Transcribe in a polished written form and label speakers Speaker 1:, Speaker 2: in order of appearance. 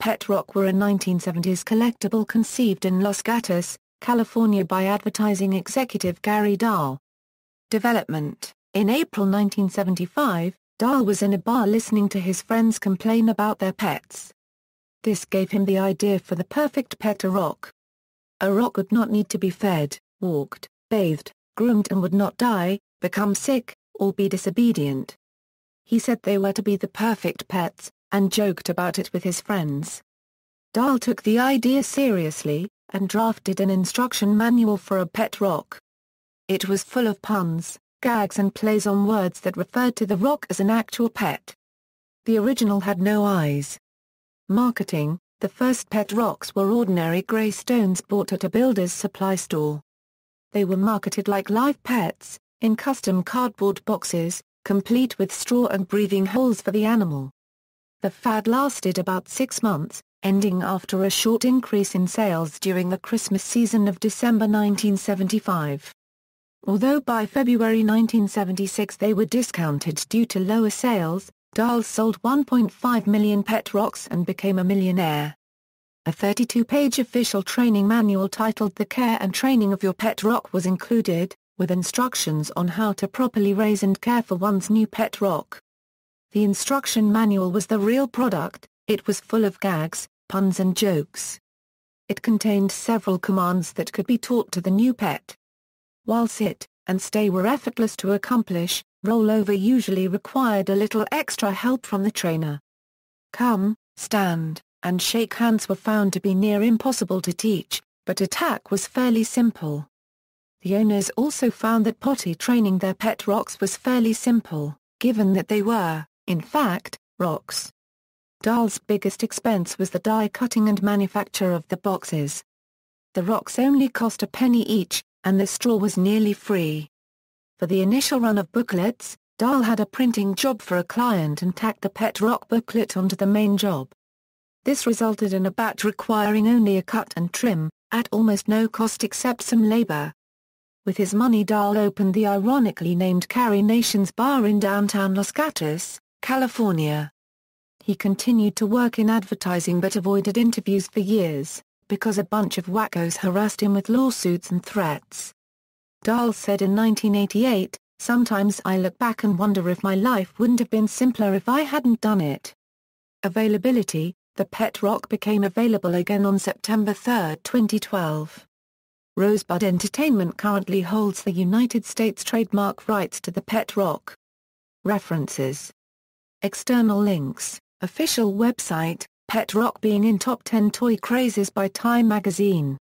Speaker 1: pet rock were a 1970s collectible conceived in Los Gatos, California by advertising executive Gary Dahl. Development: in April 1975, Dahl was in a bar listening to his friends complain about their pets. This gave him the idea for the perfect pet rock. A rock would not need to be fed, walked, bathed, groomed and would not die, become sick, or be disobedient. He said they were to be the perfect pets, and joked about it with his friends. Dahl took the idea seriously, and drafted an instruction manual for a pet rock. It was full of puns, gags and plays on words that referred to the rock as an actual pet. The original had no eyes. Marketing: the first pet rocks were ordinary gray stones bought at a builder's supply store. They were marketed like live pets, in custom cardboard boxes, complete with straw and breathing holes for the animal. The fad lasted about 6 months, ending after a short increase in sales during the Christmas season of December 1975. Although by February 1976 they were discounted due to lower sales, Dahl sold 1.5 million pet rocks and became a millionaire. A 32-page official training manual titled The Care and Training of Your Pet Rock was included, with instructions on how to properly raise and care for one's new pet rock. The instruction manual was the real product. It was full of gags, puns and jokes. It contained several commands that could be taught to the new pet. While sit and stay were effortless to accomplish, rollover usually required a little extra help from the trainer. Come, stand, and shake hands were found to be near impossible to teach, but attack was fairly simple. The owners also found that potty training their pet rocks was fairly simple, given that they were, in fact, rocks. Dahl's biggest expense was the die cutting and manufacture of the boxes. The rocks only cost a penny each, and the straw was nearly free. For the initial run of booklets, Dahl had a printing job for a client and tacked the pet rock booklet onto the main job. This resulted in a batch requiring only a cut and trim, at almost no cost except some labor. With his money, Dahl opened the ironically named Carry Nations Bar in downtown Los Gatos, California. He continued to work in advertising but avoided interviews for years, because a bunch of wackos harassed him with lawsuits and threats. Dahl said in 1988, "Sometimes I look back and wonder if my life wouldn't have been simpler if I hadn't done it." Availability: the pet rock became available again on September 3, 2012. Rosebud Entertainment currently holds the United States trademark rights to the pet rock. References: external links, official website, pet rock being in top 10 toy crazes by Time magazine.